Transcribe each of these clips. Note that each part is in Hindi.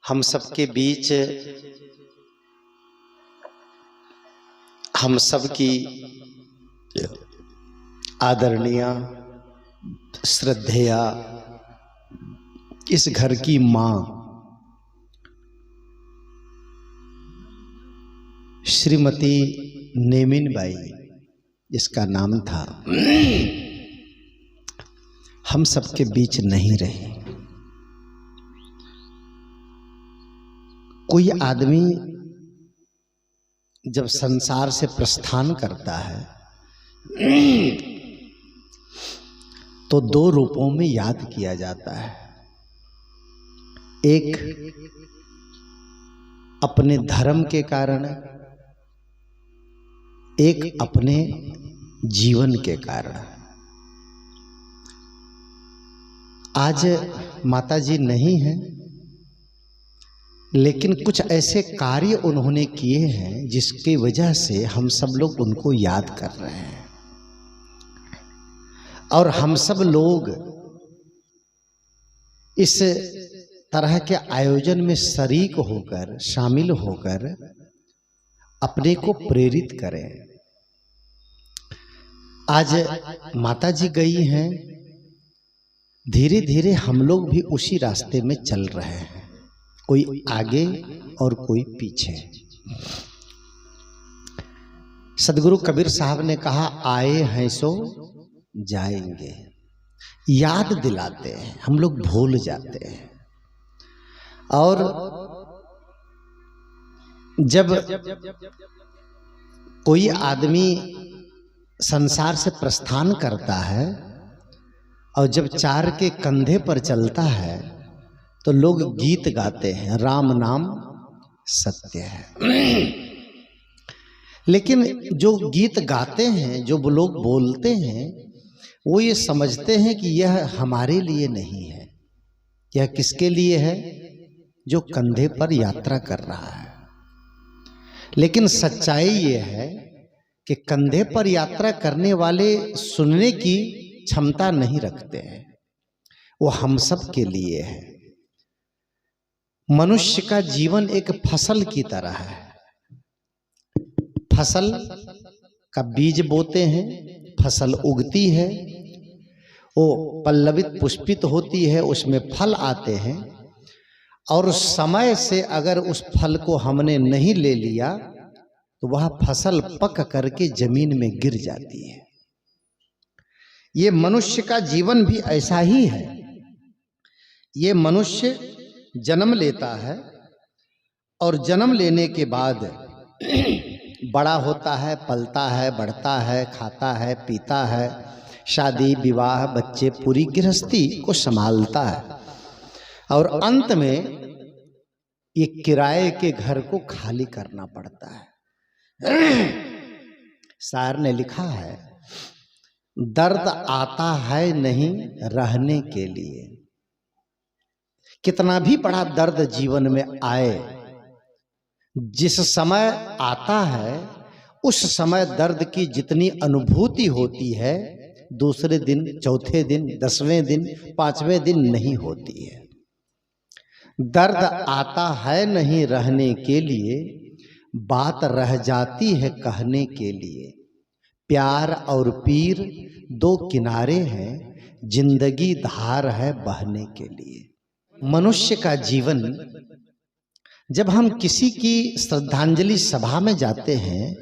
हम सबके बीच हम सबकी आदरणीय श्रद्धेया इस घर की मां श्रीमती नेमिन बाई जिसका नाम था, हम सबके बीच नहीं रही। कोई आदमी जब संसार से प्रस्थान करता है तो दो रूपों में याद किया जाता है। एक अपने धर्म के कारण, एक अपने जीवन के कारण। आज माताजी नहीं हैं, लेकिन कुछ ऐसे कार्य उन्होंने किए हैं जिसकी वजह से हम सब लोग उनको याद कर रहे हैं। और हम सब लोग इस तरह के आयोजन में शरीक होकर, शामिल होकर अपने को प्रेरित करें। आज माताजी गई हैं, धीरे धीरे हम लोग भी उसी रास्ते में चल रहे हैं, कोई आगे और कोई पीछे। सदगुरु कबीर साहब ने कहा, आए हैं सो जाएंगे। याद दिलाते हैं, हम लोग भूल जाते हैं। और जब कोई आदमी संसार से प्रस्थान करता है और जब चार के कंधे पर चलता है तो लोग गीत गाते हैं, राम नाम सत्य है। लेकिन जो गीत गाते हैं, जो लोग बोलते हैं, वो ये समझते हैं कि यह हमारे लिए नहीं है। यह किसके लिए है? जो कंधे पर यात्रा कर रहा है। लेकिन सच्चाई ये है कि कंधे पर यात्रा करने वाले सुनने की क्षमता नहीं रखते हैं। वो हम सब के लिए है। मनुष्य का जीवन एक फसल की तरह है। फसल का बीज बोते हैं, फसल उगती है, वो पल्लवित पुष्पित होती है, उसमें फल आते हैं। और समय से अगर उस फल को हमने नहीं ले लिया तो वह फसल पक करके जमीन में गिर जाती है। ये मनुष्य का जीवन भी ऐसा ही है। ये मनुष्य जन्म लेता है और जन्म लेने के बाद बड़ा होता है, पलता है, बढ़ता है, खाता है, पीता है, शादी विवाह, बच्चे, पूरी गृहस्थी को संभालता है। और अंत में ये किराए के घर को खाली करना पड़ता है। शायर ने लिखा है, दर्द आता है नहीं रहने के लिए। कितना भी बड़ा दर्द जीवन में आए, जिस समय आता है उस समय दर्द की जितनी अनुभूति होती है, दूसरे दिन, चौथे दिन, 10वें दिन, 5वें दिन नहीं होती है। दर्द आता है नहीं रहने के लिए, बात रह जाती है कहने के लिए। प्यार और पीर दो किनारे हैं, जिंदगी धार है बहने के लिए। मनुष्य का जीवन, जब हम किसी की श्रद्धांजलि सभा में जाते हैं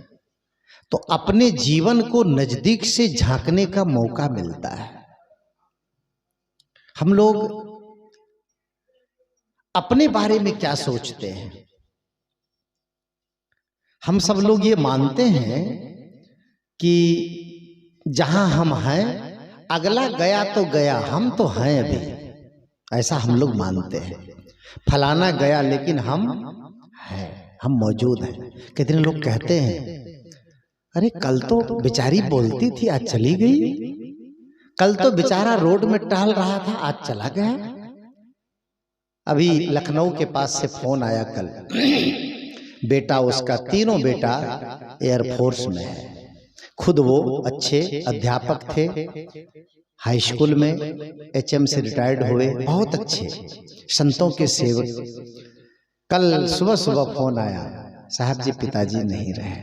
तो अपने जीवन को नजदीक से झांकने का मौका मिलता है। हम लोग अपने बारे में क्या सोचते हैं? हम सब लोग ये मानते हैं कि जहां हम हैं, अगला गया तो गया, हम तो हैं अभी। ऐसा हम लोग मानते हैं। फलाना गया लेकिन हम हैं, हम मौजूद हैं। कितने लोग कहते हैं, अरे कल तो बेचारी बोलती थी, आज चली गई। कल तो बेचारा रोड में टहल रहा था, आज चला गया। अभी लखनऊ के पास से फोन आया कल, बेटा उसका, तीनों बेटा एयरफोर्स में है। खुद वो अच्छे अध्यापक थे, हाई स्कूल में HM से रिटायर्ड हुए, बहुत अच्छे संतों के सेवक। कल सुबह सुबह फोन आया, साहब जी पिताजी नहीं रहे।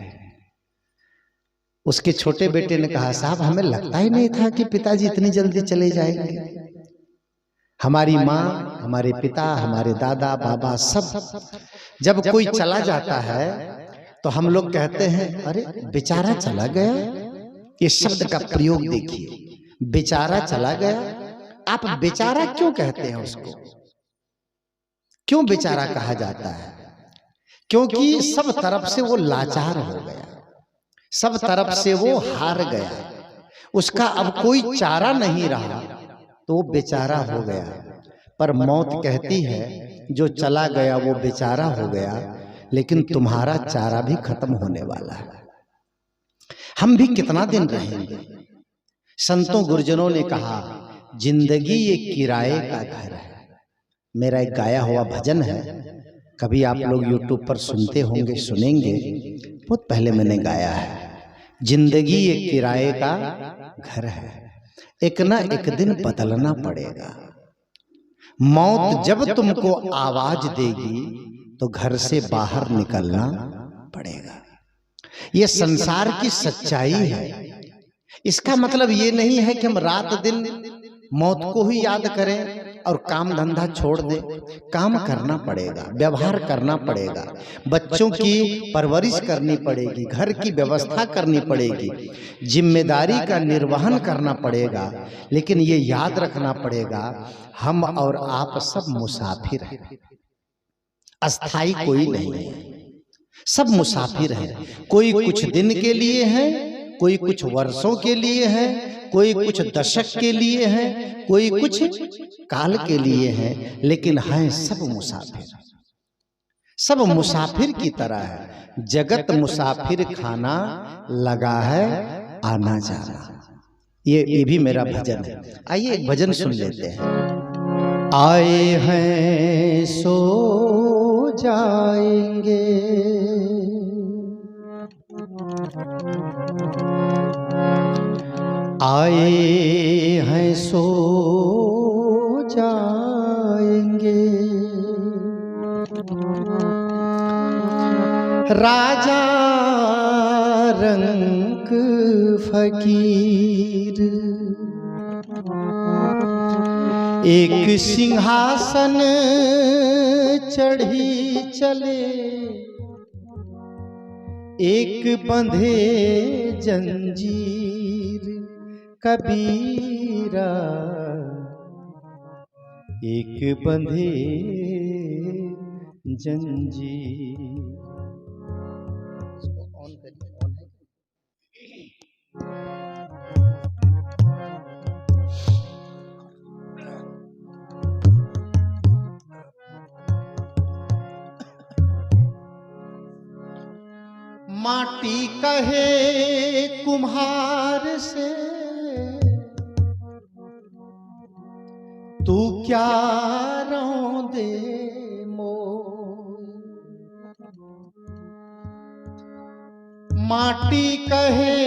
उसके छोटे बेटे ने कहा, साहब हमें लगता ही नहीं था कि पिताजी इतनी जल्दी चले जाएंगे। हमारी माँ, हमारे पिता, हमारे दादा बाबा सब जब कोई चला जाता है तो हम लोग कहते हैं अरे बेचारा चला गया। ये शब्द का प्रयोग देखिए, बेचारा चला गया। आप बेचारा क्यों कहते हैं उसको? क्यों बेचारा कहा जाता है? क्योंकि सब तरफ से वो लाचार हो गया, सब तरफ से वो हार गया, उसका अब कोई चारा नहीं रहा, तो वो बेचारा हो गया। पर मौत कहती है जो चला गया वो बेचारा हो गया, लेकिन तुम्हारा चारा भी खत्म होने वाला है। हम भी कितना दिन रहेंगे? संतों गुरुजनों ने कहा जिंदगी ये किराए का घर है। मेरा एक गाया हुआ भजन है, कभी आप लोग YouTube पर सुनते होंगे, सुनेंगे, बहुत पहले मैंने गाया है। जिंदगी ये किराए का घर है, एक ना एक दिन बदलना पड़ेगा। मौत जब तुमको आवाज देगी तो घर से बाहर निकलना पड़ेगा। ये संसार की सच्चाई है। इसका मतलब ये नहीं है कि हम रात दिन मौत को ही याद करें और काम धंधा छोड़ दें। काम करना पड़ेगा, व्यवहार करना पड़ेगा, बच्चों की परवरिश करनी पड़ेगी, घर की व्यवस्था करनी पड़ेगी, जिम्मेदारी का निर्वहन करना पड़ेगा। लेकिन ये याद रखना पड़ेगा हम और आप सब मुसाफिर हैं, अस्थाई कोई नहीं है, सब मुसाफिर हैं। कोई कुछ दिन के लिए है, कोई कुछ वर्षों के लिए है, कोई कुछ दशक के लिए है, कोई कुछ काल के लिए है, लेकिन हैं सब मुसाफिर। सब मुसाफिर की तरह है। जगत मुसाफिर खाना, लगा है आना जाना। ये भी मेरा भजन है। आइए एक भजन सुन लेते हैं। आए हैं सो जाएंगे, आए हैं सो जाएंगे, राजा रंग फकीर एक सिंहासन चढ़ी चले, एक बंधे जंजीर कबीरा, एक बंधे जंजीर। माटी कहे कुम्हार से तू क्या रौंदे मोय, माटी कहे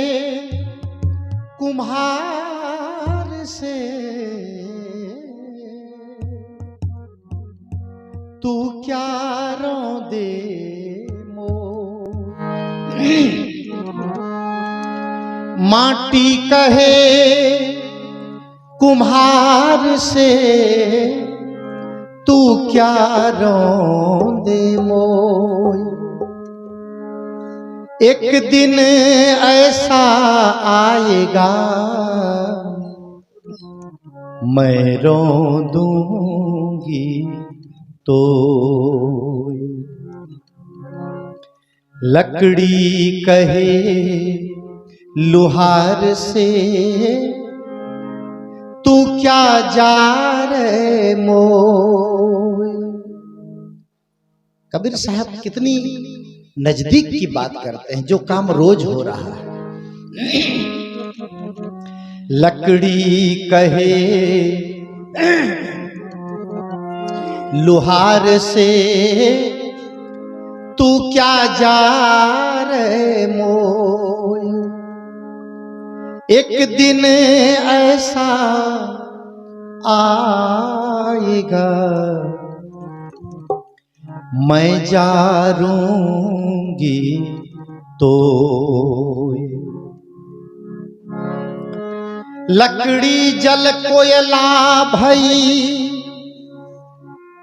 कुम्हार से तू क्या रौंदे माटी कहे कुम्हार से तू क्या रौंदे मोय, एक दिन ऐसा आएगा मैं रौंदूंगी तो, लकड़ी कहे लुहार से तू क्या जा रे मोय। कबीर साहब कितनी नजदीक की बात करते हैं, जो काम रोज हो रहा है। लकड़ी कहे लुहार से तू क्या जा रे मोय, एक दिन ऐसा आएगा मैं जारूंगी तो लकड़ी जल कोयला भई,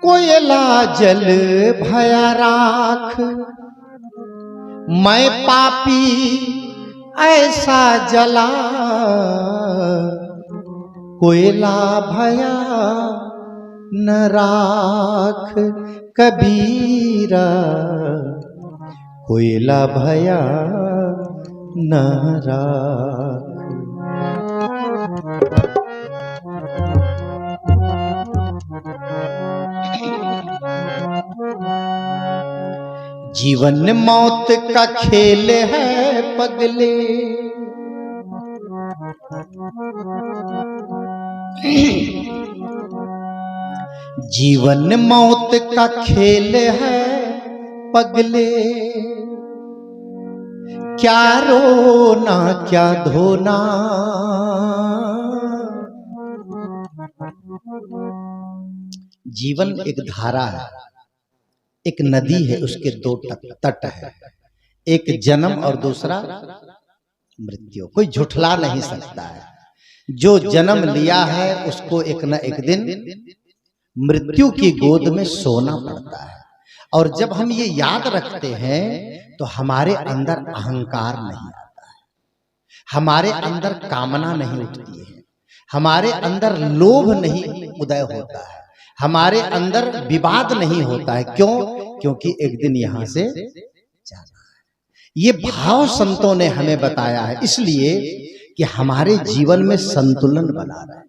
कोयला जल भया राख। मैं पापी ऐसा जला, कोयला भया न राख। कबीरा कोयला भया न राख। जीवन मौत का खेल है पगले, जीवन मौत का खेल है पगले। क्या रोना क्या धोना, जीवन एक धारा है, एक नदी है, उसके दो तट है, एक जन्म और दूसरा मृत्यु। कोई झुठला नहीं सकता है। जो जन्म लिया है उसको एक न एक दिन मृत्यु की गोद में सोना पड़ता है। और जब हम ये याद रखते हैं तो हमारे अंदर अहंकार नहीं आता है, हमारे अंदर कामना नहीं उठती है, हमारे अंदर लोभ नहीं उदय होता है, हमारे अंदर विवाद नहीं होता है। क्यों? क्योंकि एक दिन यहां से जाना है। ये भाव संतों ने हमें बताया है, इसलिए कि हमारे जीवन में संतुलन बना रहे,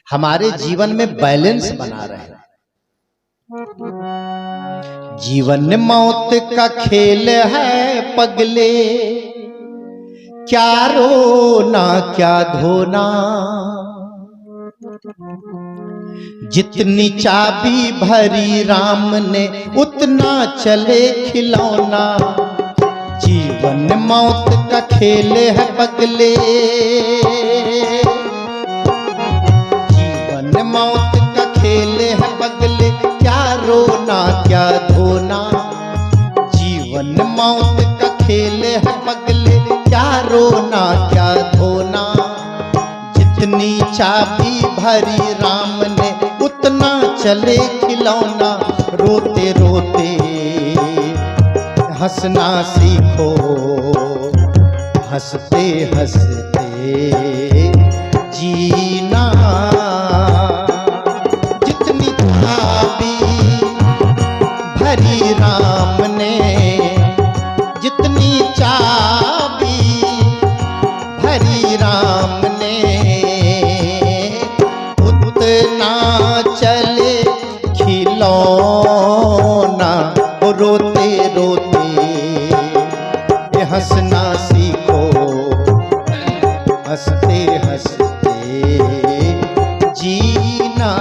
हमारे जीवन में बैलेंस बना रहे। जीवन मौत का खेल है पगले, क्या रोना क्या धोना। जितनी चाबी भरी राम ने उतना चले खिलौना। जीवन मौत का खेल है पगले, जीवन मौत का खेल है पगले। क्या रोना क्या धोना, जीवन मौत का खेल है पगले। क्या रोना क्या धोना। जितनी चाबी भरी राम ने उतना चले खिलौना। रोते रोते हंसना सीखो, हंसते हंसते जीना। जितनी चाबी भरी राम ने, जितनी चाबी भरी राम ने, उतना चले खिलौना। रोते रोते हंसना सीखो, हंसते हंसते जीना।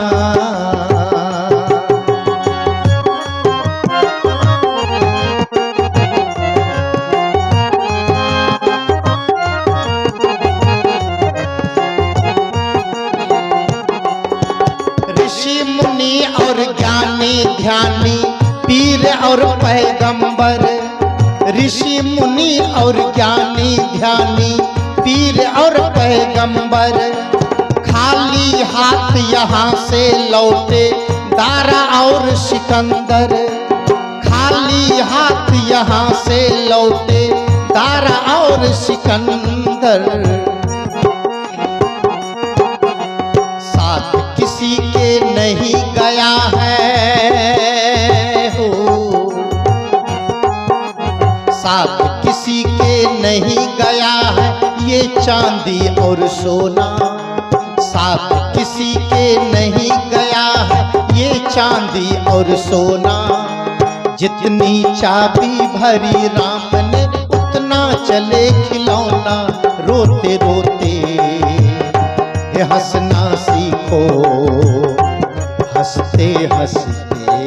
ऋषि मुनि और ज्ञानी ध्यानी, पीर और पैगंबर। ऋषि मुनि और ज्ञानी ध्यानी, पीर और पैगंबर। खाली हाथ यहाँ से लौटे दारा और सिकंदर। खाली हाथ यहाँ से लौटे दारा और सिकंदर। साथ किसी के नहीं गया है हो, साथ किसी के नहीं गया है ये चांदी और सोना। साथ किसी के नहीं गया है ये चांदी और सोना। जितनी चाबी भरी राम ने उतना चले खिलौना। रोते रोते हंसना सीखो, हंसते हंसते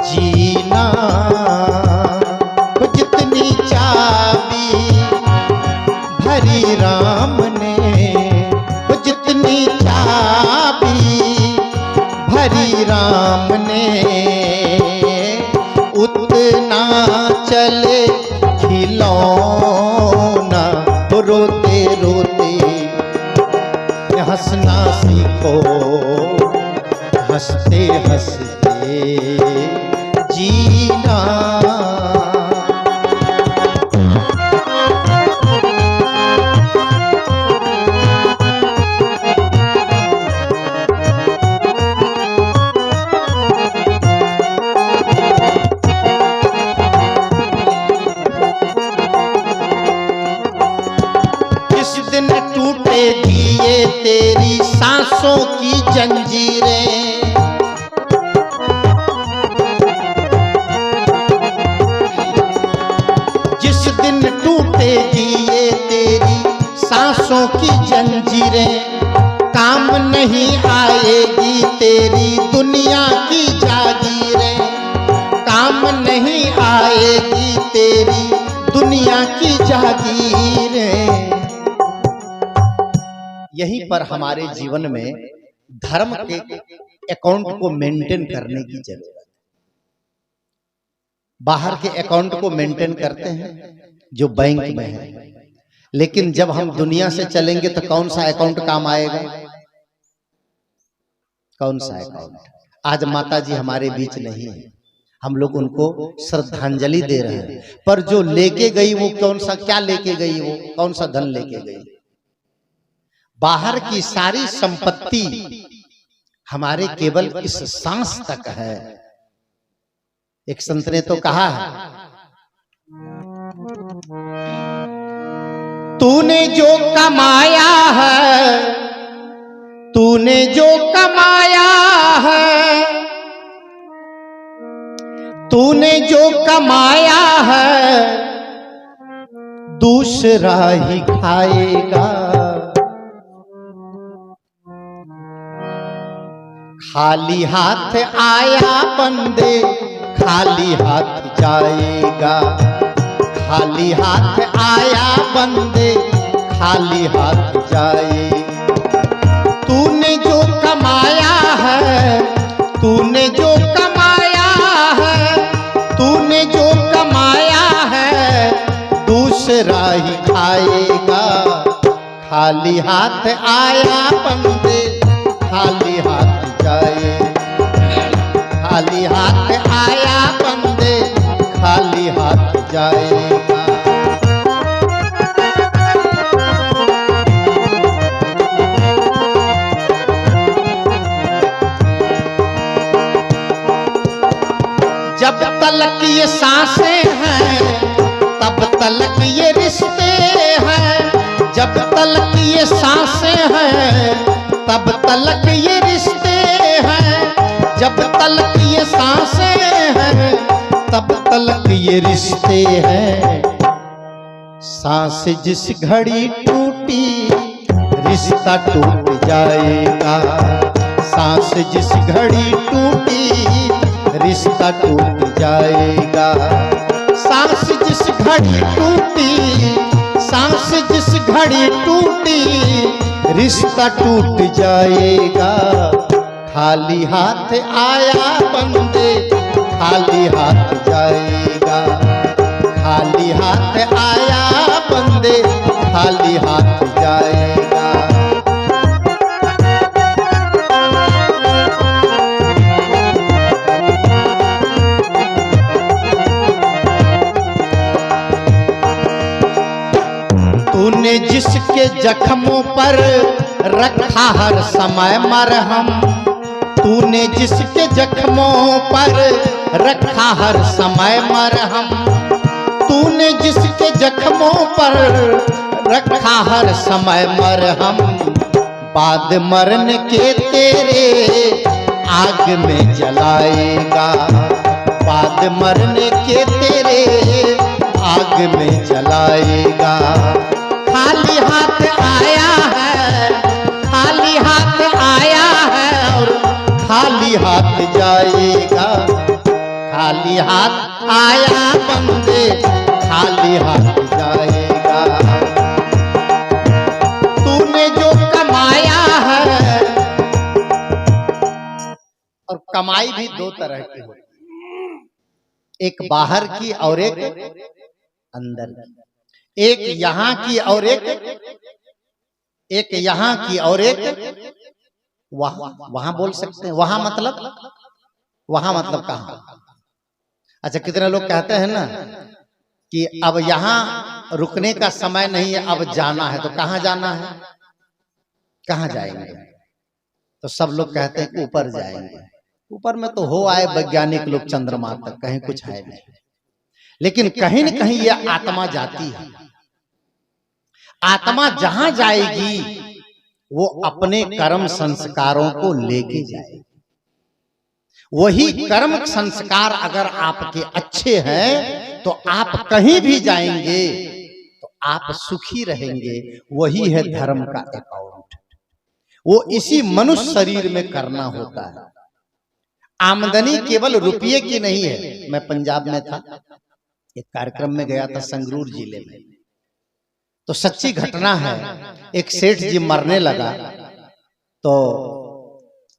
जीना। जितनी चाबी भरी राम ने, जितनी चाबी भरी राम ने, जंजीरें। जिस दिन टूटेगी ये तेरी सांसों की जंजीरें, काम नहीं आएगी तेरी दुनिया की जागीरें, काम नहीं आएगी तेरी दुनिया की जागीरें। यहीं पर हमारे जीवन में धर्म के अकाउंट को मेंटेन करने की जरूरत है। बाहर के अकाउंट को मेंटेन करते हैं जो बैंक में है, लेकिन जब हम दुनिया से चलेंगे तो कौन सा अकाउंट काम आएगा? कौन सा अकाउंट? आज माता जी हमारे बीच नहीं है, हम लोग उनको श्रद्धांजलि दे रहे हैं, पर जो लेके गई वो कौन सा, क्या लेके गई, वो कौन सा धन लेके गई? बाहर की सारी संपत्ति हमारे केवल इस सांस तक है। एक संत ने तो कहा है, तूने जो कमाया है, तूने जो कमाया है, तूने जो कमाया है, दूसरा ही खाएगा। खाली हाथ आया बंदे, खाली हाथ जाएगा। खाली हाथ आया बंदे, खाली हाथ जाएगा। तूने जो कमाया है, तूने जो कमाया है, तूने जो कमाया है, दूसरा ही खाएगा। खाली हाथ आया बंदे, खाली हाथ जाए। खाली हाथ आया बंदे, खाली हाथ जाएगा। जब तलक ये सांसें हैं, तब तलक ये रिश्ते हैं। जब तलक ये सांसें हैं, तब तलक ये रिश्ते हैं। जब तलक ये सांसें हैं, तब तलक ये रिश्ते हैं। सांस जिस घड़ी टूटी, रिश्ता टूट जाएगा। सांस जिस घड़ी टूटी, रिश्ता टूट जाएगा। सांस जिस घड़ी टूटी, सांस जिस घड़ी टूटी, रिश्ता टूट जाएगा। खाली हाथ आया बंदे, खाली हाथ जाएगा। खाली हाथ आया बंदे, खाली हाथ जाएगा। तूने जिसके जख्मों पर रखा हर समय मरहम, तूने जिसके जख्मों पर रखा हर समय मरहम, तूने जिसके जख्मों पर रखा हर समय मरहम, बाद मरने के तेरे आग में जलाएगा। बाद मरने के तेरे आग में जलाएगा। खाली हाथ आया है, खाली हाथ आया है और खाली हाथ जाएगा। खाली हाथ आया बंदे, खाली हाथ जाएगा। तूने जो कमाया है, और कमाई भी दो तरह की होती है, एक बाहर की और एक अंदर की। एक यहाँ की और एक यहाँ की और एक वहां। वहां बोल सकते हैं वहां मतलब, वहां मतलब कहां? अच्छा, कितने लोग कहते हैं ना कि अब यहाँ रुकने का समय नहीं है, अब जाना है। तो कहाँ जाना है, कहाँ जाएंगे? तो सब लोग कहते हैं ऊपर जाएंगे। ऊपर में तो हो आए वैज्ञानिक लोग चंद्रमा तक, कहीं कुछ है नहीं, लेकिन कहीं न कहीं यह आत्मा जाती है। आत्मा जहां जाएगी वो अपने कर्म संस्कारों को लेके जाए। वही कर्म संस्कार अगर आपके अच्छे हैं तो आप कहीं भी जाएंगे तो आप सुखी रहेंगे। वही है धर्म का अकाउंट। वो इसी मनुष्य शरीर में करना होता है। आमदनी केवल रुपये की नहीं है। मैं पंजाब में था, एक कार्यक्रम में गया था संगरूर जिले में, तो सच्ची घटना है। एक सेठ जी मरने लगा तो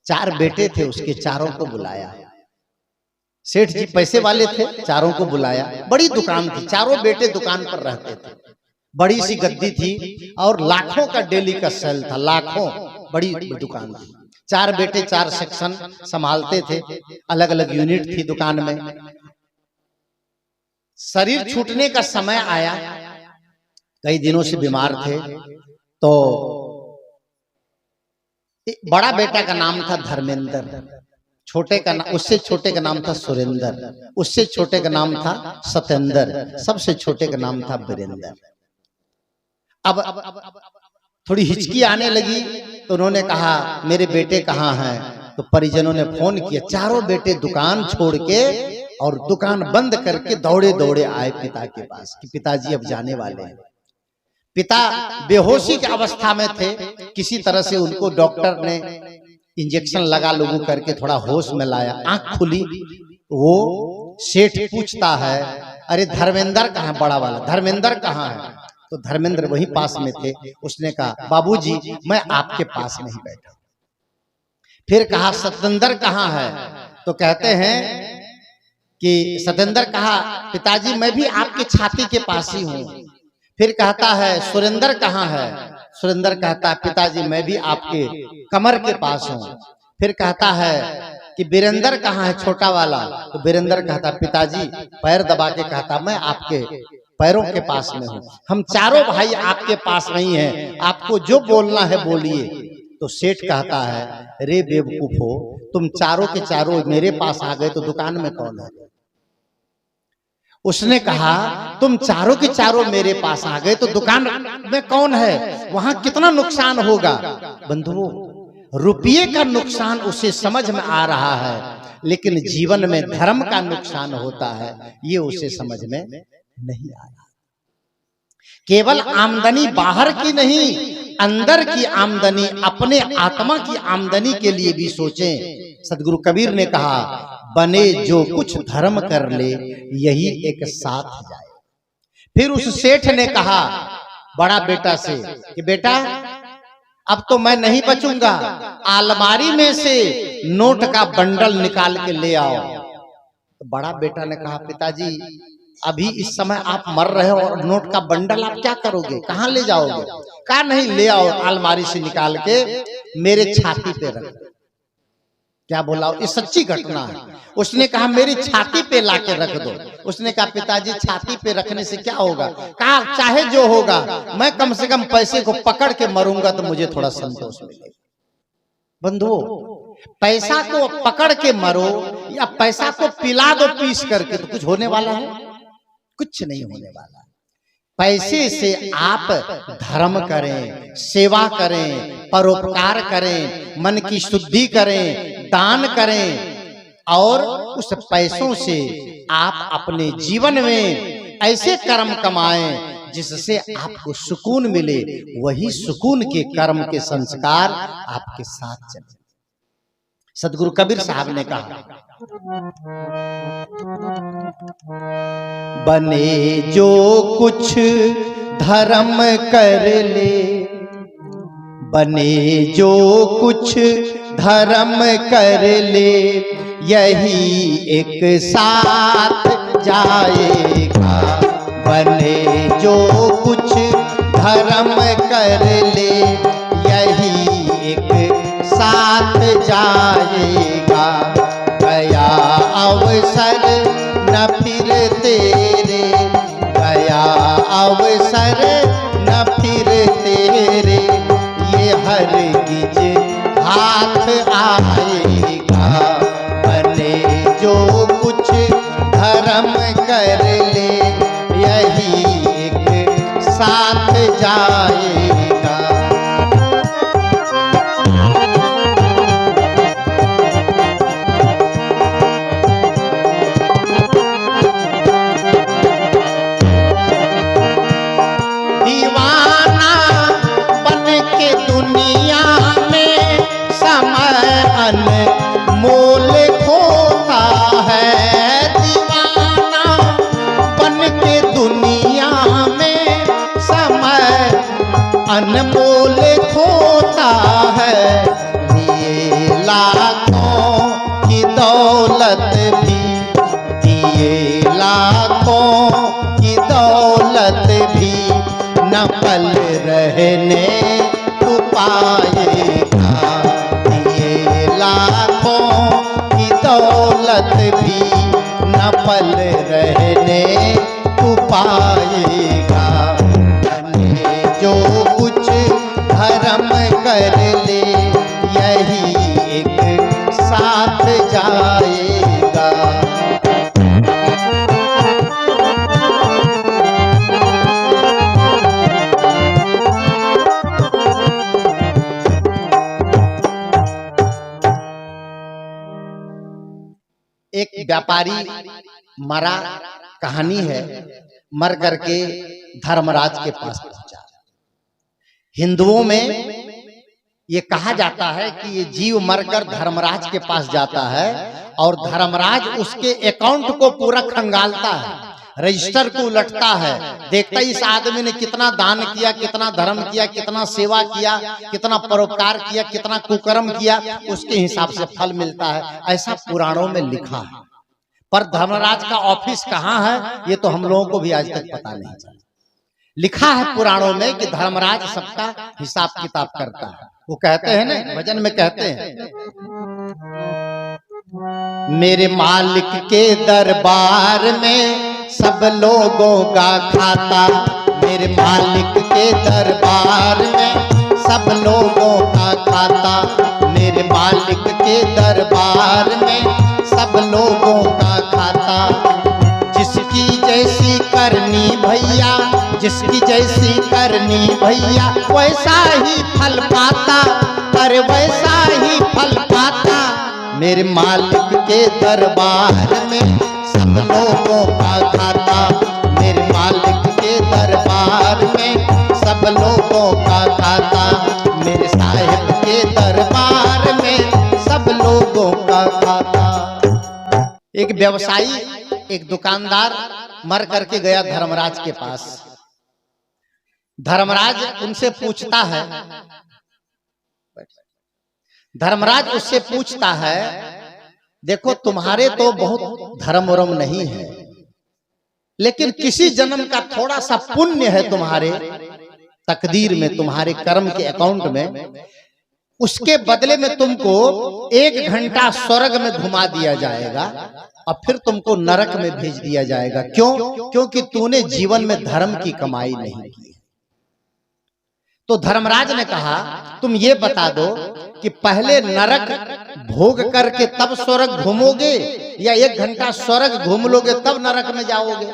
4 बेटे थे उसके, चारों को बुलाया। सेठ जी पैसे वाले थे, चारों को बुलाया। बड़ी दुकान थी, चारों बेटे दुकान पर रहते थे। बड़ी सी गद्दी थी और लाखों का डेली का सेल था, लाखों, बड़ी दुकान थी। 4 बेटे 4 सेक्शन संभालते थे, अलग अलग यूनिट थी दुकान में। शरीर छूटने का समय आया, कई दिनों से बीमार थे। तो बड़ा बेटा का नाम था धर्मेंद्र, छोटे का उससे छोटे का नाम था सुरेंद्र, उससे छोटे का नाम था सतेंद्र, सबसे छोटे का नाम था वीरेंद्र। अब थोड़ी हिचकी आने लगी तो उन्होंने कहा मेरे बेटे कहाँ हैं? तो परिजनों ने फोन किया। चारों बेटे दुकान छोड़ के और दुकान बंद करके दौड़े दौड़े आए पिता के पास कि पिताजी अब जाने वाले हैं। पिता बेहोशी की अवस्था में थे। किसी तरह से उनको डॉक्टर ने इंजेक्शन लगा लोगों करके थोड़ा होश में लाया। आंख खुली, वो सेठ पूछता है अरे धर्मेंद्र कहाँ? बड़ा वाला धर्मेंद्र कहाँ है? तो धर्मेंद्र वहीं पास में थे। उसने कहा बाबूजी मैं आपके पास नहीं बैठा। फिर कहा सतेंद्र कहाँ है? तो कहते हैं कि सतेंद्र कहा पिताजी मैं भी आपके छाती के पास ही हूँ। फिर कहता है सुरेंद्र कहाँ है? सुरेंद्र कहता है पिताजी मैं भी आपके कमर के पास हूँ। फिर कहता है कि वीरेंद्र कहाँ है छोटा वाला? तो वीरेंद्र कहता पिताजी पैर दबा के कहता मैं आपके पैरों के पास में हूँ। हम चारों भाई आपके पास नहीं हैं, आपको जो बोलना है बोलिए। तो सेठ कहता है रे बेवकूफो, तुम चारों के चारों मेरे पास आ गए तो दुकान में कौन है? उसने कहा तुम चारों के चारों मेरे पास आ गए तो दुकान में कौन है? वहां कितना नुकसान होगा। बंधुओं, रुपये का नुकसान उसे समझ में आ रहा है, लेकिन जीवन में धर्म का नुकसान होता है ये उसे समझ में नहीं आ रहा। केवल आमदनी बाहर की नहीं, अंदर की आमदनी, अपने आत्मा की आमदनी के लिए भी सोचें। सदगुरु कबीर ने कहा बने जो कुछ धर्म कर ले यही एक साथ जाए। फिर उस सेठ ने कहा बड़ा बेटा से कि बेटा अब तो मैं नहीं बचूंगा, अलमारी में से नोट का बंडल निकाल के ले आओ। तो बड़ा बेटा ने कहा पिताजी अभी इस समय आप मर रहे हो और नोट का बंडल आप क्या करोगे, कहाँ ले जाओगे? कहा नहीं ले आओ, अलमारी से निकाल के मेरे छाती पे रख। क्या बोला? ये सच्ची घटना है। उसने कहा मेरी छाती पे लाके रख दो। उसने कहा पिताजी छाती पे रखने से क्या होगा? कहा चाहे जो होगा, मैं कम से कम पैसे को पकड़ के मरूंगा तो मुझे थोड़ा संतोष मिलेगा। बंधुओं, पैसा को पकड़ के मरो या पैसा को पिला दो पीस करके, तो कुछ होने वाला है? कुछ नहीं होने वाला। पैसे से आप धर्म करें, सेवा करें, परोपकार करें, मन की शुद्धि करें, दान करें और उस पैसों से आप अपने जीवन में ऐसे कर्म कमाएं जिससे आपको सुकून मिले। वही सुकून के कर्म के संस्कार आपके साथ चले। सदगुरु कबीर साहब ने कहा बने जो कुछ धर्म कर ले, बने जो कुछ धर्म कर ले यही एक साथ जाएगा। बने जो कुछ धर्म कर ले यही एक साथ जाएगा। गया अवसर न फिर तेरे, गया अवसर न फिर तेरे, ये हरगिज हाथ आएगा। बने जो कुछ धर्म कर ले यही एक साथ जाएगा। अनमोल खोता है, दिए लाखों की दौलत भी, दिए लाखों की दौलत भी, न पल रहने तू पाएगा। दिए लाखों की दौलत भी, न पल रहने तू पाएगा। जो कुछ धर्म कर ले, यही एक साथ जाएगा। एक व्यापारी मरा, कहानी है, मर करके धर्मराज के पास पहुंचा। हिंदुओं में ये कहा जाता है कि ये जीव मरकर धर्मराज के पास जाता है और धर्मराज उसके अकाउंट को पूरा खंगालता है, रजिस्टर को उलटता है, देखता इस आदमी ने कितना दान किया, कितना धर्म किया, कितना सेवा किया, कितना परोपकार किया, कितना कुकर्म किया, उसके हिसाब से फल मिलता है। ऐसा पुराणों में लिखा है, पर धर्मराज का ऑफिस कहाँ है ये तो हम लोगों को भी आज तक पता नहीं चला। लिखा है पुराणों में कि धर्मराज सबका हिसाब किताब करता है। वो कहते हैं ना, भजन में कहते हैं, मेरे मालिक के दरबार में सब लोगों का खाता, मेरे मालिक के दरबार में सब लोगों का खाता, मेरे मालिक के दरबार में सब लोगों का खाता। जिसकी जैसी करनी भैया, जिसकी जैसी करनी भैया, वैसा ही फल पाता, अरे वैसा ही फल पाता। मेरे मालिक के दरबार में सब लोगों का खाता, मेरे मालिक के दरबार में सब लोगों का खाता, मेरे साहिब के दरबार में सब लोगों का खाता। एक व्यवसायी, एक दुकानदार मर करके गया धर्मराज के पास। धर्मराज उनसे पूछता है, धर्मराज उससे पूछता है, देखो तुम्हारे तो बहुत धर्म वर्म नहीं है, लेकिन किसी जन्म का थोड़ा सा पुण्य है तुम्हारे तकदीर में, तुम्हारे कर्म के अकाउंट में, उसके बदले में तुमको 1 घंटा स्वर्ग में घुमा दिया जाएगा और फिर तुमको नरक में भेज दिया जाएगा। क्यों? क्योंकि तूने जीवन में धर्म की कमाई नहीं की। तो धर्मराज ने कहा, तुम ये बता दो कि पहले नरक भोग करके तब स्वर्ग घूमोगे या 1 घंटा स्वर्ग घूम लोगे तब नरक में जाओगे?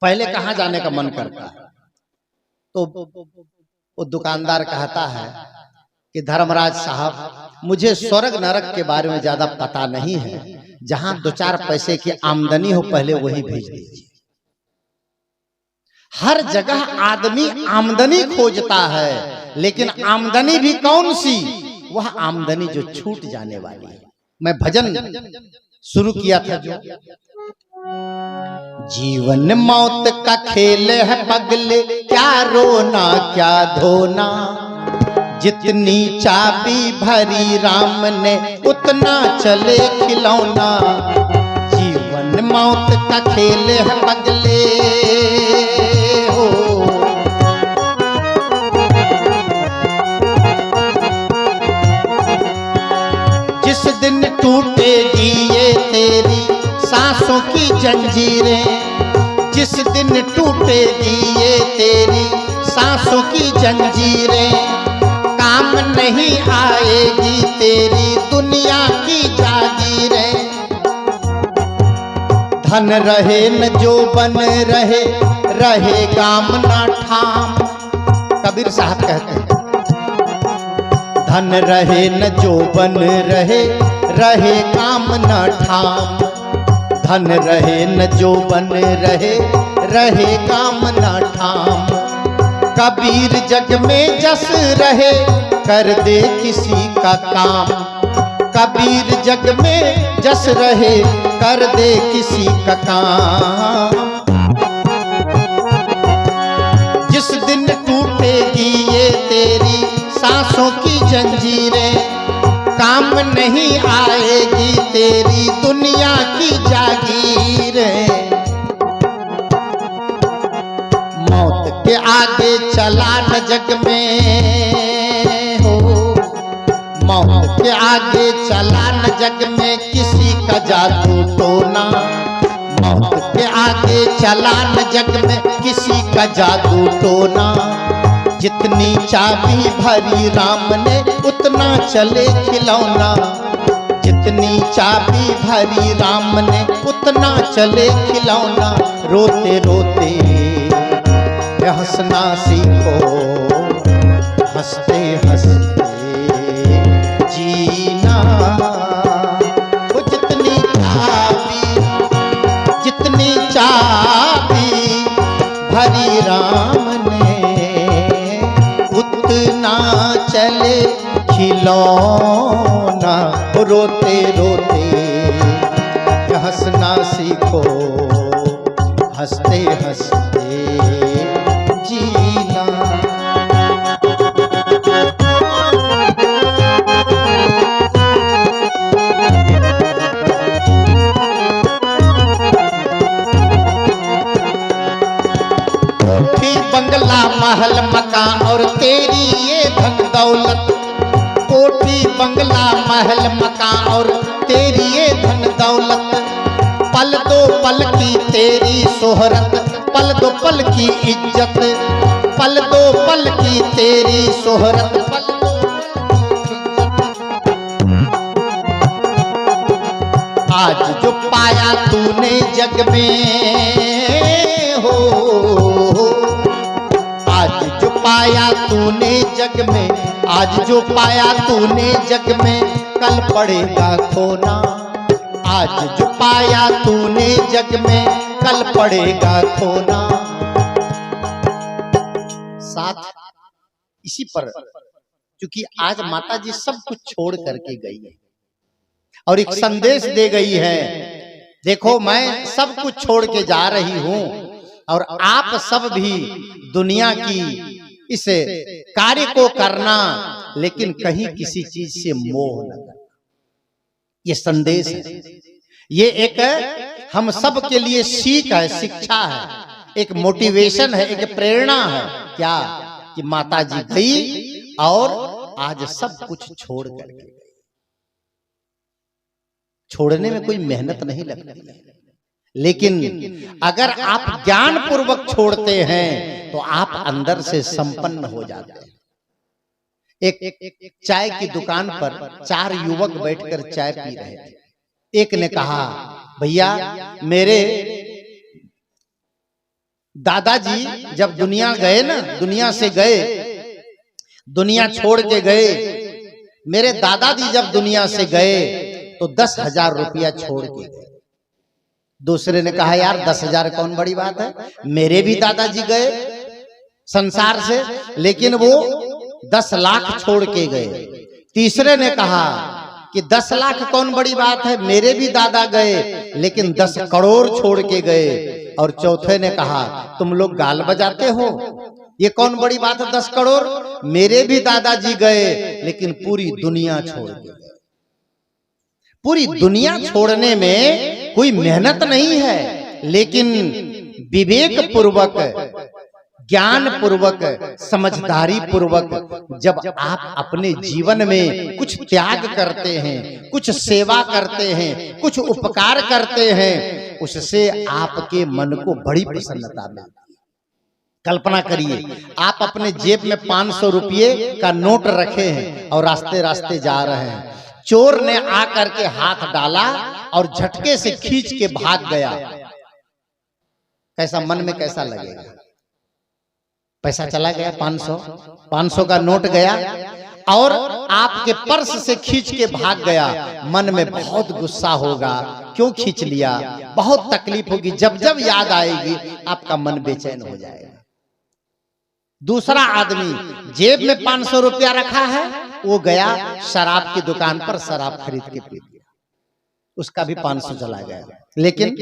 पहले कहां जाने का मन करता है? तो वो दुकानदार कहता है कि धर्मराज साहब, मुझे स्वर्ग नरक के बारे में ज्यादा पता नहीं है, जहां 2-4 पैसे की आमदनी हो पहले वही भेज दीजिए। हर जगह आदमी आमदनी खोजता है, लेकिन आमदनी भी कौन सी? वह आमदनी जो छूट जाने वाली है। मैं भजन शुरू किया था जो, जीवन मौत का खेल है पगले, क्या रोना क्या धोना, जितनी चाबी भरी राम ने उतना चले खिलौना। जीवन मौत का खेल है पगले हो, जिस दिन टूटेगी ये तेरी सांसों की जंजीरें, जिस दिन टूटेगी ये तेरी सांसों की जंजीरें, काम नहीं आएगी तेरी दुनिया की जागीरें। धन रहे न जो बन रहे, रहे काम ना ठाम। कबीर साहब कहते हैं, धन रहे न जो बन रहे, रहे काम ना ठाम। धन रहे न जो बन रहे, रहे काम ना ठाम। कबीर जग में जस रहे, कर दे किसी का काम। कबीर जग में जस रहे, कर दे किसी का काम। जिस दिन टूटेगी ये नहीं आएगी तेरी दुनिया की जागीर। मौत के आगे चला न जग में हो, मौत के आगे चला न जग में किसी का जादू टोना। मौत के आगे चला न जग में किसी का जादू टोना। जितनी चाबी भरी राम ने उतना चले खिलौना। जितनी चाबी भरी राम ने उतना चले खिलौना। रोते रोते हंसना सीखो, हंसते हंसते जीना। वो जितनी चाबी भरी राम ने उतना चले खिलौना। रोते रोते हंसना सीखो, हंसते हंसते जीना। कोठी बंगला महल मकान और तेरी ये धन दौलत। कोठी बंगला महल मकान और तेरी ये धन दौलत। पल दो पल की तेरी शोहरत, पल दो पल की इज्जत। पल दो पल की तेरी शोहरत, पल दो आज जो पाया तूने जग में हो, आज जो पाया तूने जग में, आज जो पाया तूने जग में कल पड़ेगा खोना। आज जो पाया तूने जग में कल पड़ेगा खोना। साथ इसी पर, क्योंकि आज माता जी सब कुछ छोड़ करके गई है और एक संदेश दे गई है, देखो मैं सब कुछ छोड़ के जा रही हूं और आप सब भी दुनिया की इस कार्य को करना, लेकिन कहीं किसी चीज से मोह न करना। ये संदेश है, ये एक हम सब के लिए सीख है, शिक्षा है, एक मोटिवेशन है, एक प्रेरणा है। क्या कि माता जी गई और आज सब कुछ छोड़ करके गई। छोड़ने में कोई मेहनत नहीं लगती, लेकिन अगर आप ज्ञान पूर्वक छोड़ते हैं तो आप अंदर से संपन्न हो जाते हैं। एक चाय की दुकान पर 4 युवक बैठकर चाय पी रहे थे। एक ने कहा, भैया मेरे दादाजी जब दुनिया गए ना, दुनिया से गए, दुनिया छोड़ के गए, मेरे दादाजी जब दुनिया से गए तो 10,000 रुपया छोड़ के गए। दूसरे ने कहा, यार 10,000 कौन बड़ी बात है, मेरे भी दादाजी गए संसार से, लेकिन वो 10 लाख छोड़ के गए। तीसरे ने कहा कि 10 लाख कौन बड़ी बात है, मेरे भी दादा गए, लेकिन 10 करोड़ छोड़ के गए। और चौथे ने कहा, तुम लोग गाल बजाते हो, ये कौन बड़ी बात है 10 करोड़, मेरे भी दादाजी गए, लेकिन पूरी दुनिया छोड़ के गए। पूरी दुनिया छोड़ने में कोई मेहनत नहीं है, लेकिन विवेक पूर्वक, ज्ञान पूर्वक, समझदारी पूर्वक जब आप अपने जीवन में कुछ त्याग करते हैं, कुछ सेवा करते हैं, कुछ उपकार करते हैं, उससे आपके मन को बड़ी प्रसन्नता मिलती है। कल्पना करिए, आप अपने जेब में 500 रुपये का नोट रखे हैं और रास्ते रास्ते जा रहे हैं, चोर ने आकर के हाथ डाला और झटके से खींच के भाग गया, कैसा मन में कैसा लगेगा? पैसा चला गया, 500 का नोट गया और आपके पर्स से खींच के भाग गया। मन में बहुत गुस्सा होगा, क्यों खींच लिया, बहुत तकलीफ होगी, जब जब याद आएगी आपका मन बेचैन हो जाएगा। दूसरा आदमी जेब में 500 रुपया रखा है, वो गया शराब की दुकान पर शराब खरीद के पी लिया, उसका भी 500 चला गया, लेकिन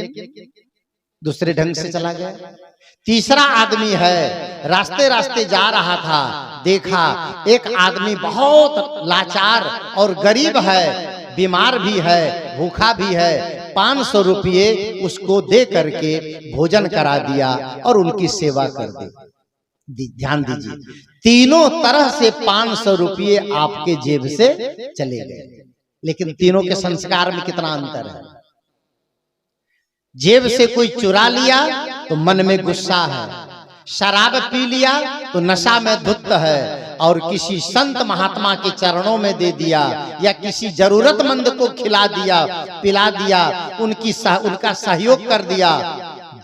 दूसरे ढंग से चला गया। तीसरा आदमी है, रास्ते रास्ते जा रहा था, देखा एक आदमी बहुत लाचार और गरीब है, बीमार भी है, भूखा भी है, 500 रुपये उसको दे करके भोजन करा दिया और उनकी सेवा कर दी। ध्यान दीजिए, तीनों तरह से 500 रुपये आपके जेब से चले गए, लेकिन तीनों के संस्कार में कितना अंतर है। जेब से कोई चुरा लिया तो मन में गुस्सा है, शराब पी लिया तो नशा में धुत है, और किसी संत महात्मा के चरणों में दे दिया या किसी जरूरतमंद को खिला दिया, पिला दिया, उनका सहयोग कर दिया।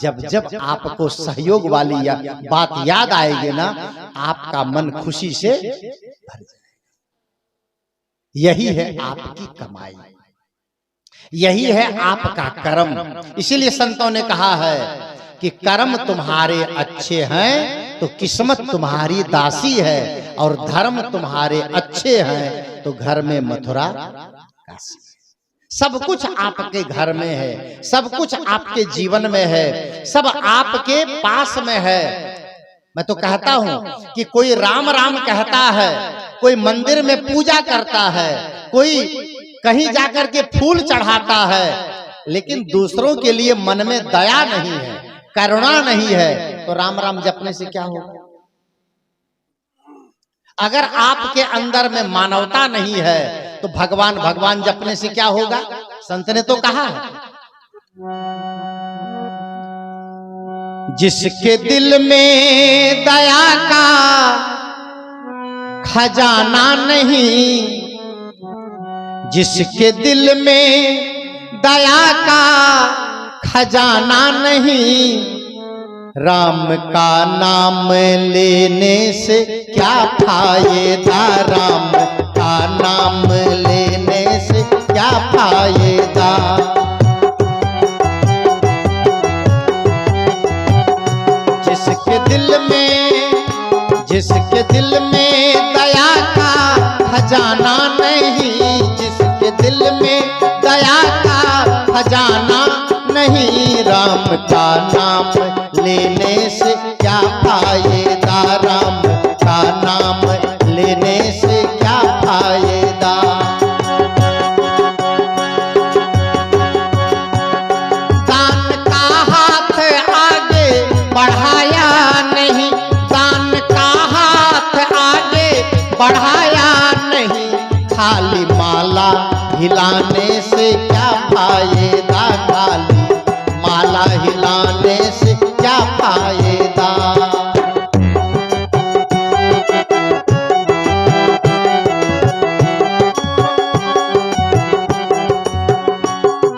जब जब आपको सहयोग वाली बात याद आएगी ना, आपका मन खुशी से भर जाएगा। यही है आपकी कमाई, यही है आपका कर्म। इसीलिए संतों ने कहा है कि कर्म तुम्हारे अच्छे हैं तो किस्मत तुम्हारी दासी है, और धर्म तुम्हारे अच्छे हैं तो घर में मथुरा काशी। सब कुछ आपके घर में है, सब कुछ आपके जीवन में है, सब आपके पास में है। मैं तो कहता हूं कि कोई राम राम कहता है, कोई मंदिर में पूजा करता है, कोई कहीं जाकर के फूल चढ़ाता है, लेकिन दूसरों के लिए मन में दया नहीं है, करुणा नहीं है, तो राम राम जपने से क्या होगा। अगर आपके अंदर में मानवता नहीं है तो भगवान भगवान जपने से क्या होगा। संत ने तो कहा है, जिसके दिल में दया का खजाना नहीं, जिसके दिल में दया का खजाना नहीं, राम का नाम लेने से क्या फायदा, राम का नाम लेने से क्या फायदा। जिसके दिल में दया का खजाना नहीं, जिसके दिल में दया का खजाना नहीं, राम का नाम लेने से क्या फायदा, राम का नाम लेने से क्या फायदा। दान का हाथ आगे बढ़ाया नहीं, दान का हाथ आगे बढ़ाया नहीं, खाली माला हिलाने से क्या फायदा, खाली माला हिलाने से क्या फायदा।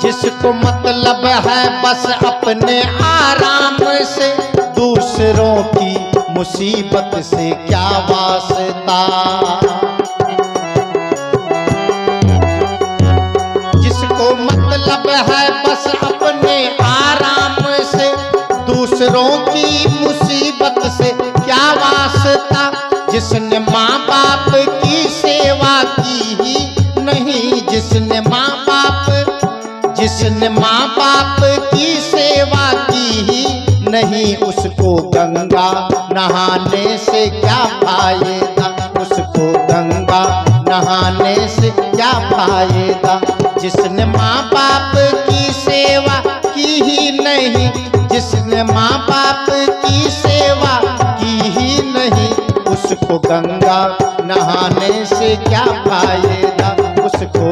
जिसको मतलब है बस अपने आराम से, दूसरों की मुसीबत से क्या वास्ता। जिसको मतलब है बस अपने आराम से, दूसरों की मुसीबत से क्या वास्ता। जिसने माँ बाप की सेवा की ही नहीं, जिसने माँ बाप की सेवा की ही नहीं, उसको गंगा नहाने से क्या फायदा, उसको गंगा नहाने से क्या फायदा। जिसने माँ बाप की सेवा की ही नहीं, जिसने माँ बाप की सेवा की ही नहीं, उसको गंगा नहाने से क्या फायदा, उसको।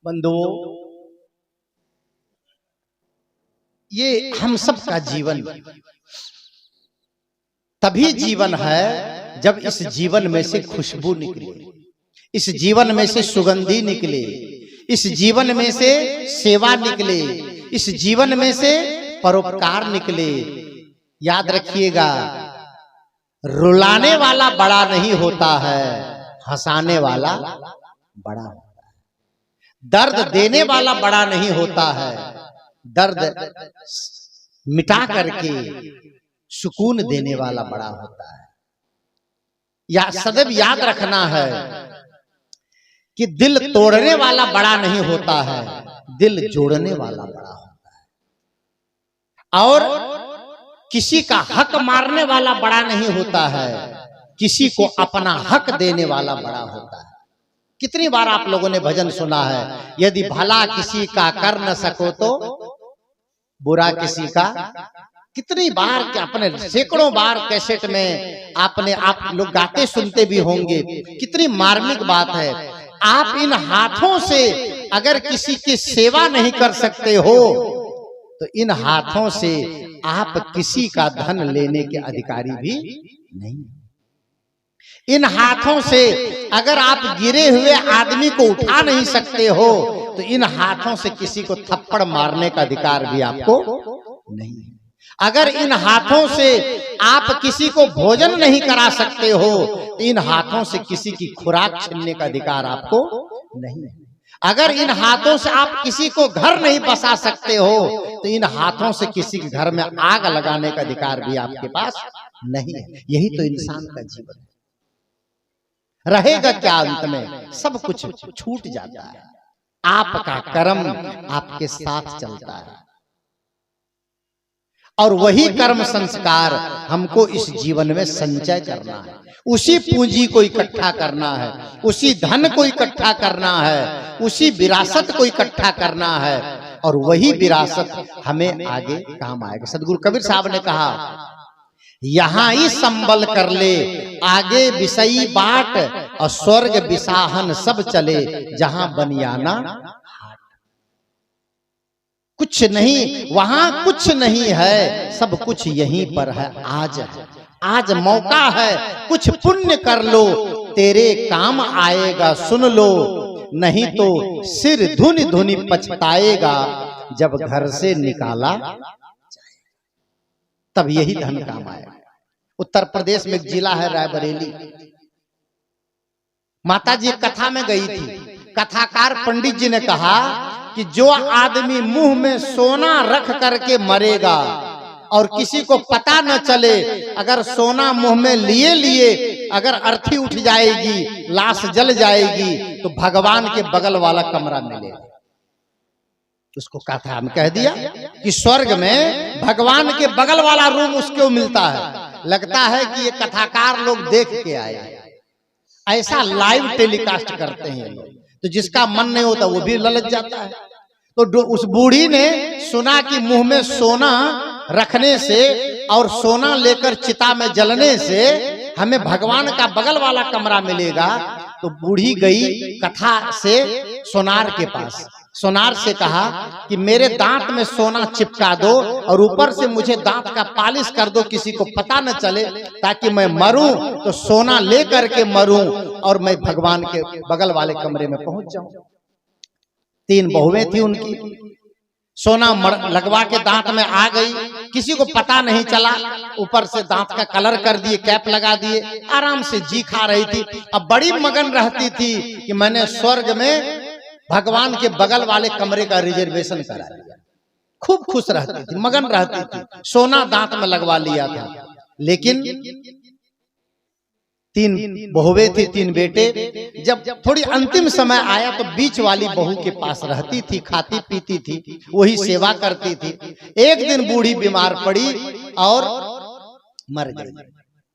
बंधुओं, ये हम सब का जीवन तभी जीवन है जब इस जीवन में से खुशबू निकले, इस जीवन में से सुगंधी निकले, इस जीवन में से सेवा निकले, इस जीवन में से परोपकार निकले। याद रखिएगा, रुलाने वाला बड़ा नहीं होता है, हंसाने वाला बड़ा होता है। दर्द देने वाला बड़ा नहीं होता है, दर्द मिटा करके सुकून देने वाला बड़ा होता है। या सदैव याद रखना है कि दिल तोड़ने वाला बड़ा नहीं होता है, दिल जोड़ने वाला बड़ा होता है। और किसी का हक मारने वाला बड़ा नहीं होता है, किसी को अपना हक देने वाला बड़ा होता है। कितनी बार आप लोगों ने भजन सुना है, यदि भला किसी का कर न सको तो बुरा किसी का। कितनी बार क्या अपने सैकड़ों बार कैसेट में आपने आप लोग गाते सुनते भी होंगे। कितनी मार्मिक बात है। आप इन हाथों से अगर किसी की सेवा नहीं कर सकते हो तो इन हाथों से आप किसी का धन लेने के अधिकारी भी नहीं। इन हाथों से अगर आप गिरे हुए आदमी को उठा नहीं सकते हो तो इन हाथों से किसी को थप्पड़ मारने का अधिकार भी आपको नहीं। अगर इन हाथों से आप किसी को भोजन नहीं करा सकते हो तो इन हाथों से किसी की खुराक छीनने का अधिकार आपको नहीं। अगर इन हाथों से आप किसी को घर नहीं बसा सकते हो तो इन हाथों से किसी के घर में आग लगाने का अधिकार भी आपके पास नहीं है। यही तो इंसान का जीवन है। रहेगा क्या अंत में? सब कुछ छूट जाता है। आपका कर्म आपके साथ चलता है और वही कर्म संस्कार हमको इस जीवन में संचय करना है। उसी पूंजी को इकट्ठा करना है, उसी धन को इकट्ठा करना है, उसी विरासत को इकट्ठा करना है और वही विरासत हमें आगे काम आएगा। सदगुरु कबीर साहब ने कहा, यहाँ ही संबल कर ले आगे विषयी बाट और स्वर्ग विसाहन सब चले जहां बनियाना हाट। कुछ नहीं, वहां कुछ नहीं है, सब कुछ यहीं पर है। आज है, आज मौका है, कुछ पुण्य कर लो, तेरे काम आएगा सुन लो, नहीं तो सिर धुनी धुनी पछताएगा जब घर से निकाला तब यही धन काम आएगा। उत्तर प्रदेश में एक जिला है रायबरेली। माता जी कथा में गई थी, कथाकार पंडित जी ने कहा कि जो आदमी मुंह में सोना रख करके मरेगा और किसी को पता न चले, अगर सोना मुंह में लिए लिए अगर अर्थी उठ जाएगी, लाश जल जाएगी तो भगवान के बगल वाला कमरा मिलेगा। उसको कथा में कह दिया कि स्वर्ग में भगवान के बगल वाला रूम उसको मिलता है। लगता है कि ये कथाकार लोग देख के आए, ऐसा लाइव टेलीकास्ट करते हैं लोग। तो जिसका मन नहीं होता वो भी ललच जाता है। तो उस बूढ़ी ने सुना कि मुंह में सोना रखने से और सोना लेकर चिता में जलने से हमें भगवान का बगल वाला कमरा मिलेगा। तो बूढ़ी गई कथा से सोनार के पास, सोनार से कहा कि मेरे दांत में सोना चिपका दो और ऊपर से मुझे दांत का पालिश कर दो, किसी को पता न चले, ताकि मैं मरूं तो सोना ले करके मरूं और मैं भगवान के बगल वाले कमरे में पहुंच जाऊं। 3 बहुएं थी उनकी, सोना लगवा के दांत में आ गई, किसी को पता नहीं चला। ऊपर से दांत का कलर कर दिए, कैप लगा दिए, आराम से जी खा रही थी। अब बड़ी मगन रहती थी कि मैंने स्वर्ग में भगवान के बगल वाले कमरे का रिजर्वेशन करा लिया। खूब खुश रहती थी, मगन रहती थी, सोना दांत में लगवा लिया था। लेकिन 3 बहुएं थी, 3 बेटे। जब थोड़ी अंतिम समय आया तो बीच वाली बहू के पास रहती थी, खाती पीती थी, वही सेवा करती थी। एक दिन बूढ़ी बीमार पड़ी और मर गई,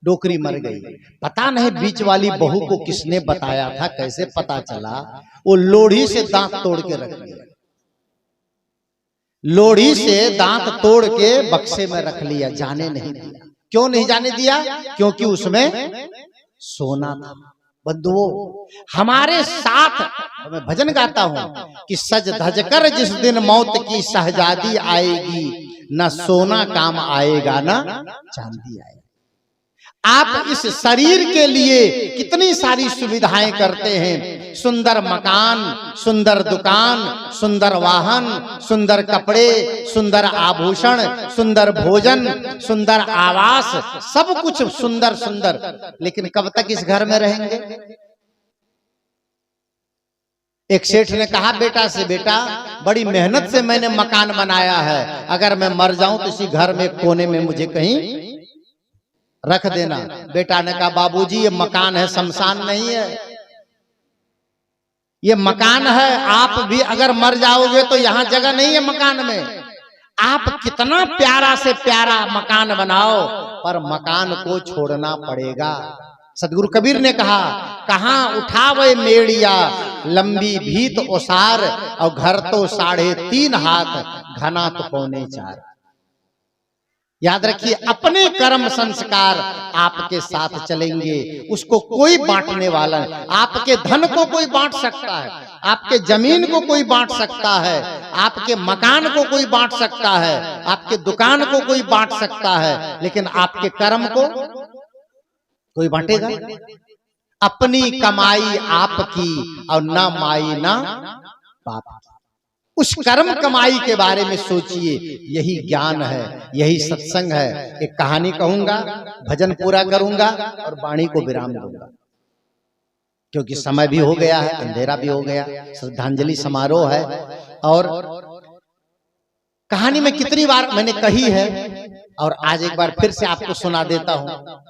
डोकरी मर गई। पता नहीं बीच वाली बहू को किसने बताया था, कैसे पता चला? वो लोढ़ी से दांत तोड़ के रख लिया, लोढ़ी से दांत तोड़ के बक्से में रख लिया, जाने नहीं दिया। क्यों नहीं जाने दिया? क्योंकि उसमें सोना था। बंधुओं, हमारे साथ मैं भजन गाता हूं कि सज धज कर जिस दिन मौत की शहजादी आएगी, न सोना काम आएगा न चांदी आएगी। आप इस शरीर के लिए कितनी सारी सुविधाएं करते हैं, सुंदर मकान, सुंदर दुकान, सुंदर वाहन, सुंदर कपड़े, सुंदर आभूषण, सुंदर भोजन, सुंदर आवास, सब कुछ सुंदर सुंदर। लेकिन कब तक इस घर में रहेंगे? एक सेठ ने कहा बेटा से, बेटा बड़ी मेहनत से मैंने मकान बनाया है, अगर मैं मर जाऊं तो इसी घर में कोने में मुझे कहीं रख देना। बेटा ने कहा बाबूजी ये मकान है, शमशान नहीं है, ये मकान है। आप भी अगर मर जाओगे तो यहां जगह नहीं है मकान में, आप कितना प्यारा से प्यारा मकान बनाओ, पर मकान को छोड़ना पड़ेगा। सदगुरु कबीर ने कहा, कहां उठावे मेड़िया लंबी भीत ओसार, और घर तो 3.5 हाथ घना तो 4.25। याद रखिए, अपने कर्म संस्कार आपके साथ चलेंगे, उसको कोई बांटने वाला नहीं। आपके धन को कोई बांट सकता है, आपके जमीन को कोई बांट सकता है, आपके मकान को कोई बांट सकता है, आपके दुकान को कोई बांट सकता है, लेकिन आपके कर्म को कोई बांटेगा? अपनी कमाई आपकी, और ना माई ना बाप की। उस कर्म कमाई के बारे में सोचिए, यही ज्ञान है, यही सत्संग है। एक कहानी कहूंगा, भजन पूरा करूंगा और वाणी को विराम दूंगा, क्योंकि समय भी हो गया है, अंधेरा भी हो गया, श्रद्धांजलि समारोह है। और कहानी में कितनी बार मैंने कही है, और आज एक बार फिर से आपको सुना देता हूं।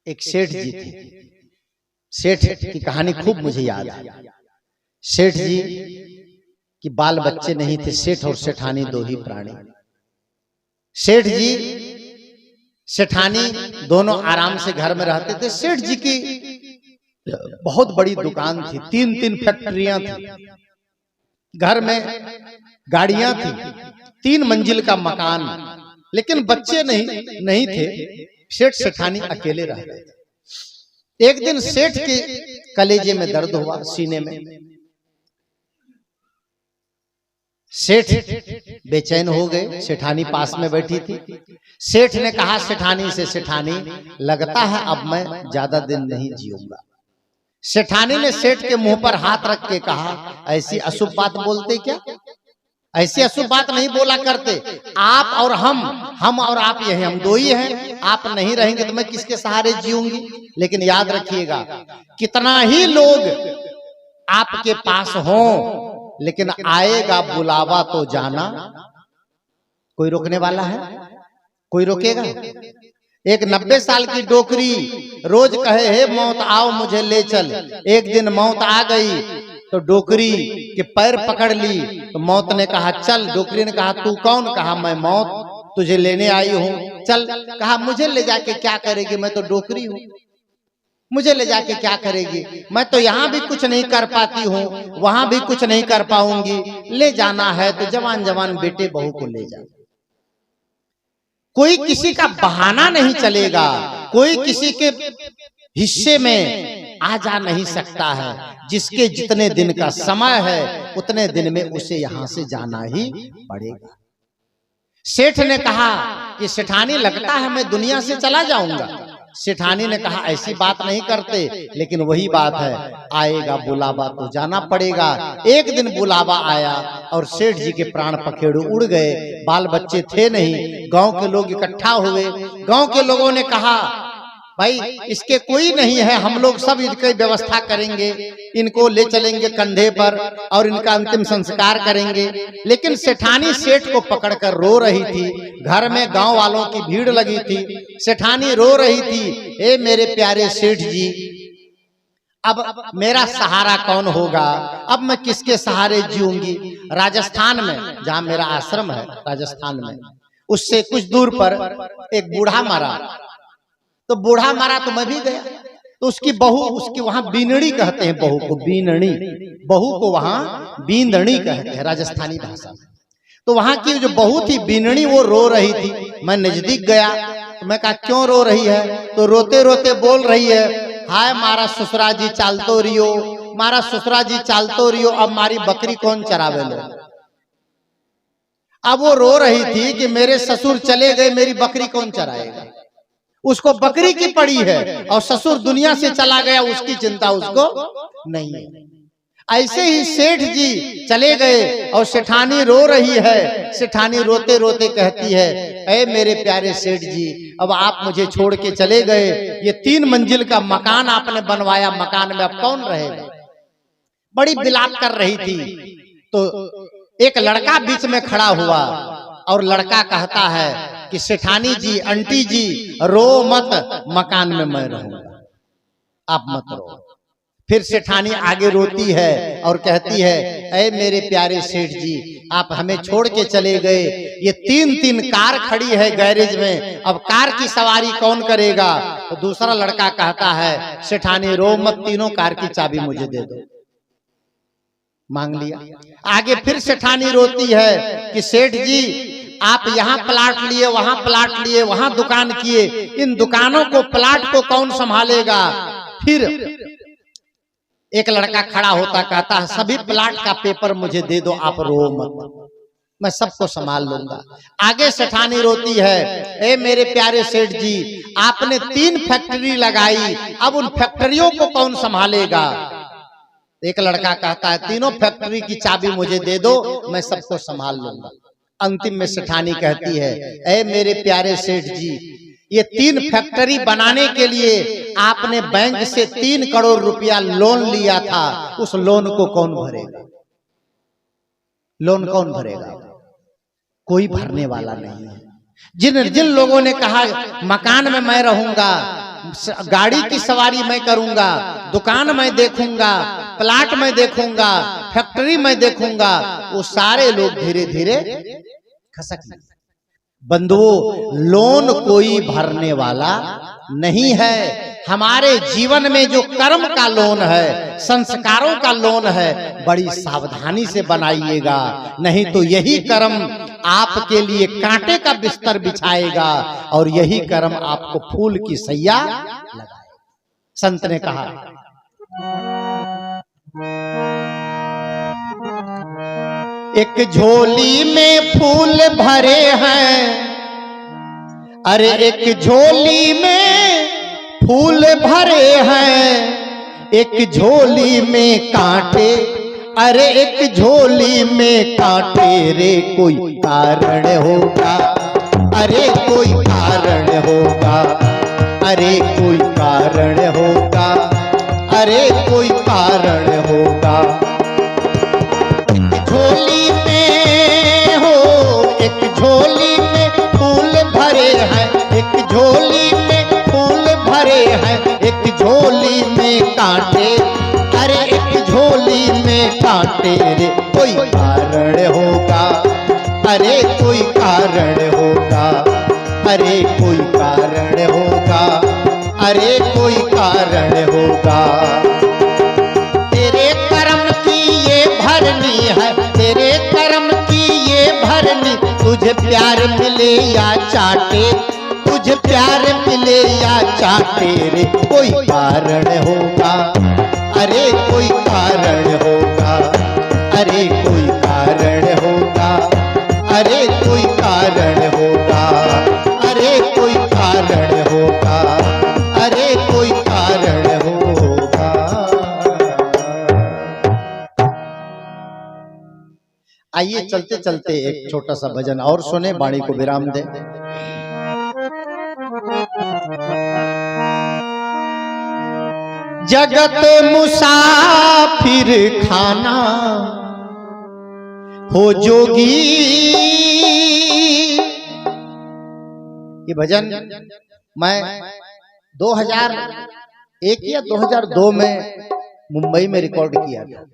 एक सेठ जी थे। सेठ की कहानी खूब मुझे याद है। सेठ जी की बाल बच्चे नहीं थे। सेठ और सेठानी दो ही प्राणी। सेठ जी सेठानी दोनों आराम से घर में रहते थे। सेठ जी की बहुत बड़ी दुकान थी, 3 फैक्ट्रियां थी, घर में गाड़ियां थी, 3 मंजिल का मकान, लेकिन बच्चे नहीं थे। सेठ सेठानी अकेले रह गए थे। एक दिन सेठ के कलेजे में दर्द हुआ, सीने में। सेठ बेचैन हो गए। सेठानी पास में बैठी थी। सेठ ने कहा सेठानी से, सेठानी लगता है अब मैं ज्यादा दिन नहीं जीऊंगा। सेठानी ने सेठ के मुंह पर हाथ रख के कहा, ऐसी अशुभ बात बोलते क्या? ऐसी अशुभ बात नहीं बोला करते। आप और हम और आप, यही हम दो ही हैं। आप नहीं रहेंगे तो मैं किसके सहारे जीऊंगी? लेकिन याद रखिएगा, कितना ही लोग आपके पास हों, लेकिन आएगा बुलावा तो जाना। कोई रोकने वाला है? कोई रोकेगा? एक 90 साल की डोकरी रोज कहे, हे मौत आओ मुझे ले चल। एक दिन मौत आ गई तो डोकरी के पैर पकड़ ली, तो मौत ने कहा चल। डोकरी ने कहा तू कौन? कहा मैं मौत, तुझे लेने आई हूं, चल। कहा मुझे ले जाके क्या करेगी? मैं तो डोकरी हूं, मुझे ले जाके क्या करेगी? मैं तो यहाँ भी कुछ नहीं कर पाती हूँ, वहां भी कुछ नहीं कर पाऊंगी। ले जाना है तो जवान जवान बेटे बहू को ले जा। कोई किसी का बहाना नहीं चलेगा, कोई किसी के हिस्से में आ जा नहीं सकता है। जिसके जितने दिन का समय है, उतने दिन में उसे यहां से जाना ही पड़ेगा। सेठ ने कहा कि सेठानी लगता है मैं दुनिया से चला जाऊंगा। सेठानी ने कहा ऐसी बात नहीं करते, लेकिन वही बात है, आएगा बुलावा तो जाना पड़ेगा। एक दिन बुलावा आया और सेठ जी के प्राण पखेरु उड़ गए। बाल बच्चे थे नहीं। गांव के लोग इकट्ठा हुए। गांव के लोगों ने कहा भाई इसके कोई नहीं है, हम लोग सब इनकी व्यवस्था करेंगे, इनको ले चलेंगे कंधे पर और इनका अंतिम संस्कार करेंगे। लेकिन सेठानी सेठ को पकड़कर रो रही थी। घर में गांव वालों की भीड़ लगी थी। सेठानी रो रही थी, ए मेरे प्यारे सेठ जी, अब मेरा सहारा कौन होगा? अब मैं किसके सहारे जीऊंगी? राजस्थान में जहां मेरा आश्रम है, राजस्थान में उससे कुछ दूर पर एक बूढ़ा मरा। तो बूढ़ा मारा तो मैं भी गया। तो उसकी बहू, उसकी वहां बीनड़ी कहते हैं, बहू को बीनड़ी, बहू को वहां बींदड़ी कहते हैं राजस्थानी भाषा में। तो वहां की जो बहू थी बीनड़ी, वो रो रही थी। मैं नजदीक गया तो मैं कहा क्यों रो रही है? तो रोते रोते बोल रही है, हाय मारा ससुरा जी चालतो रियो, मारा ससुरा जी चालतो रियो, अब मारी बकरी कौन चरावे लो। अब वो रो रही थी कि मेरे ससुर चले गए, मेरी बकरी कौन चराएगा? उसको बकरी की पड़ी है और ससुर दुनिया से चला गया, उसकी चिंता उसको नहीं है। ऐसे ही सेठ जी चले गए और सेठानी रो रही है। सेठानी रोते रोते कहती है, ऐ मेरे प्यारे सेठ जी, अब आप मुझे छोड़ के चले गए। ये 3 मंजिल का मकान आपने बनवाया, मकान में अब कौन रहेगा? बड़ी बिलाप कर रही थी। तो एक लड़का बीच में खड़ा हुआ और लड़का कहता है कि सेठानी जी, आंटी जी, रो मत, मकान में मैं रहूंगा, आप मत रो। फिर सेठानी आगे रोती है और कहती है, ऐ मेरे प्यारे सेठ जी, आप हमें छोड़ के चले गए, ये 3-3 कार खड़ी है गैरेज में, अब कार की सवारी कौन करेगा? तो दूसरा लड़का कहता है, सेठानी रो मत, तीनों कार की चाबी मुझे दे दो। मांग लिया। आगे फिर सेठानी रोती है कि सेठ जी, आप यहाँ प्लाट लिए, वहां प्लाट लिए, वहां दुकान किए, इन दुकानों को, प्लाट को कौन संभालेगा? फिर एक लड़का खड़ा होता कहता है, सभी प्लाट का पेपर मुझे दे दो, आप रो मत, मैं सबको संभाल लूंगा। आगे सेठानी रोती है, ए मेरे प्यारे सेठ जी, आपने 3 फैक्ट्री लगाई, अब उन फैक्ट्रियों को कौन संभालेगा? एक लड़का कहता है, तीनों फैक्ट्री की चाबी मुझे दे दो, मैं सबको संभाल लूंगा। अंतिम में सेठानी कहती है, ऐ मेरे प्यारे सेठ जी, ये 3 फैक्ट्री बनाने के लिए आपने बैंक से 3 करोड़ रुपया लोन लिया था, उस लोन को कौन भरेगा? लोन कौन भरेगा? कोई भरने वाला नहीं है। जिन लोगों ने कहा मकान में मैं रहूंगा, गाड़ी की सवारी मैं करूंगा, दुकान मैं देखूंगा, प्लाट में देखूंगा, फैक्ट्री में देखूंगा, वो सारे लोग धीरे धीरे खसक गए। बंधुओं, लोन कोई भरने वाला नहीं है। हमारे जीवन में जो कर्म का लोन है, संस्कारों का लोन है, बड़ी सावधानी से बनाइएगा, नहीं तो यही कर्म आपके लिए कांटे का बिस्तर बिछाएगा और यही कर्म आपको फूल की सैया लगाएगा। संत ने कहा, एक झोली में फूल भरे हैं, अरे एक झोली में फूल भरे हैं, एक झोली में कांटे, अरे एक झोली में कांटे रे, कोई कारण होगा, अरे कोई कारण होगा, अरे कोई कारण होगा, अरे कोई कारण होगा। झोली में हो, एक झोली में फूल भरे हैं, एक झोली में फूल भरे हैं, एक झोली में कांटे, अरे एक झोली में कांटे रे, कोई कारण होगा, अरे कोई कारण होगा, अरे कोई कारण होगा, अरे कोई कारण होगा। तेरे कर्म की ये भरनी है, तेरे कर्म की ये भरनी, तुझे प्यार मिले या चाटे, तुझे प्यार मिले या चाटे रे, कोई कारण होगा, अरे कोई कारण होगा, अरे कोई कारण होगा, अरे कोई कारण होगा, अरे कोई कारण होगा, अरे कोई कारण होगा। आइए चलते चलते एक छोटा सा भजन और सुने, वाणी को विराम दे। जगत मुसाफिर खाना हो जोगी, ये भजन मैं 2001 या 2002 में मुंबई में रिकॉर्ड किया था।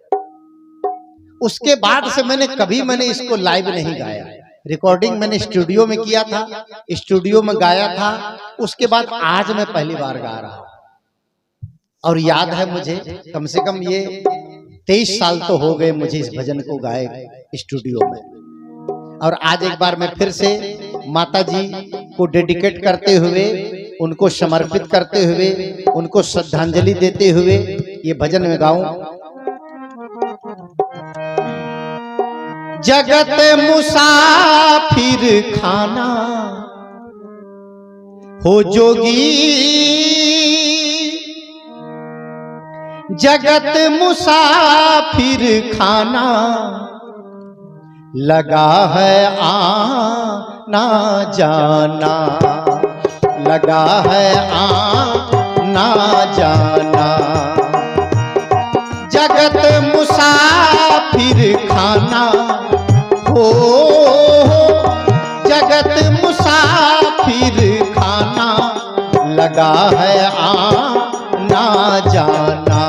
उसके बाद से मैंने इसको लाइव नहीं गाया। रिकॉर्डिंग मैंने स्टूडियो में किया था, स्टूडियो में गाया था, उसके बाद आज मैं पहली बार गा रहा हूं। और याद है मुझे, कम से कम ये 23 साल तो हो गए मुझे इस भजन को गाए स्टूडियो में। और आज एक बार मैं फिर से माता जी को डेडिकेट करते हुए, उनको समर्पित करते हुए, उनको श्रद्धांजलि देते हुए ये भजन में गाऊं। जगत मुसाफिर खाना हो जोगी, जगत मुसाफिर खाना, लगा है आना जाना, लगा है आना जाना। जगत मुसाफिर खाना हो, जगत मुसाफिर खाना, लगा है आना जाना।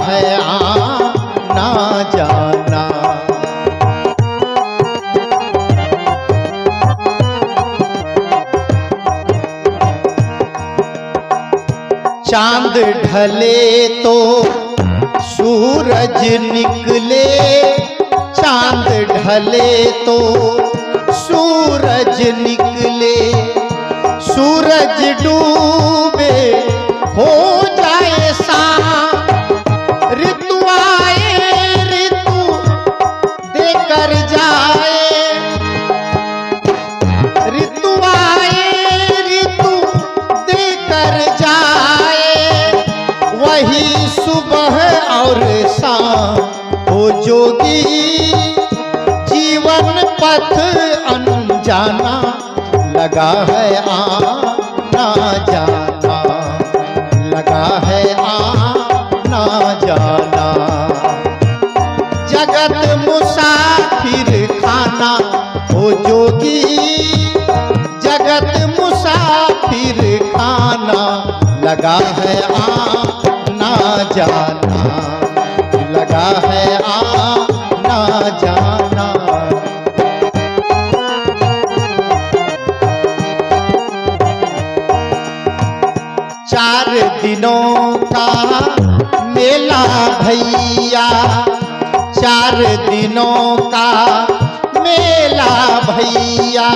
है आना जाना। चांद ढले तो सूरज निकले, चांद ढले तो सूरज निकले, सूरज डूबे हो जाए शाम, ऋतु आए ऋतु देकर जाए, ऋतु आए ऋतु देकर जाए, वही सुबह और शाम हो जोगी, जीवन पथ अनजाना, लगा है आना जाना, लगा है आना जाना। जगत मुसाफिर खाना हो जोगी, जगत मुसाफिर खाना, लगा है आना जाना, लगा है आना जाना। चार दिनों का मेला भैया, चार दिनों का मेला भैया,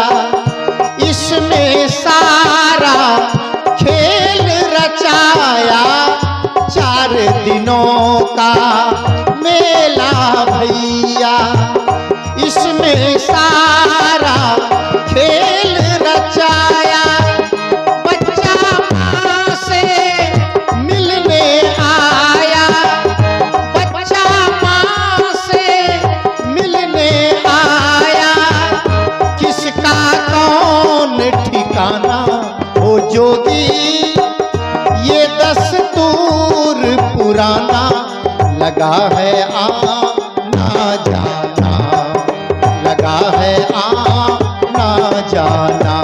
इसमें सारा खेल रचाया, चार दिनों का मेला भैया, इसमें सारा खेल रचाया। बच्चा माँ से मिलने आया, बच्चा माँ से मिलने आया, किसका कौन ठिकाना हो जोगी, ये दस्तूर पुराना, लगा है आना जाना, लगा है आना जाना।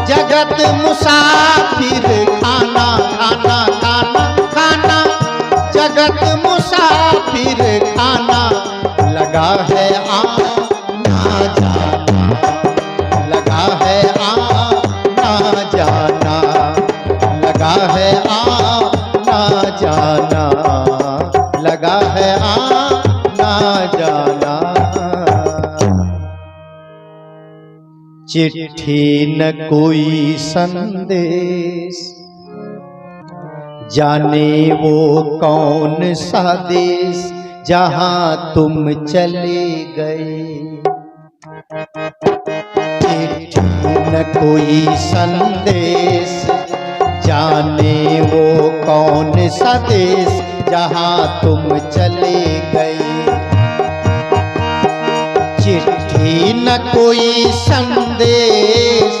जगत मुसाफिर खाना खाना खाना खाना, जगत मुसाफिर खाना, लगा है आना जाना, लगा है आना जाना, लगा है आना जाना, लगा है आना जाना। चिट्ठी न कोई संदेश, जाने वो कौन सा देश, जहां तुम चले गए। चिट्ठी न कोई संदेश, जाने वो कौन सा देश, जहां तुम चले गए। चिट्ठी न कोई संदेश,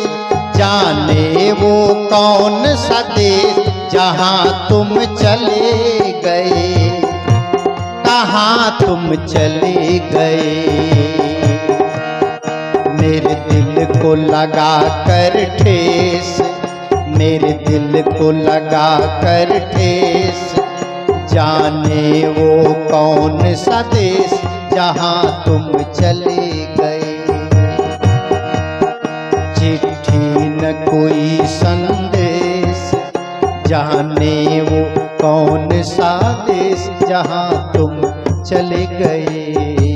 जाने वो कौन सा देश, जहां तुम चले गए, कहाँ तुम चले गए। मेरे दिल को लगा कर ठेस, मेरे दिल को लगा कर ठेस, जाने वो कौन सा देश, जहां तुम चले गए। चिट्ठी न कोई संदेश, जाने वो कौन सा देश, जहां तुम चले गए।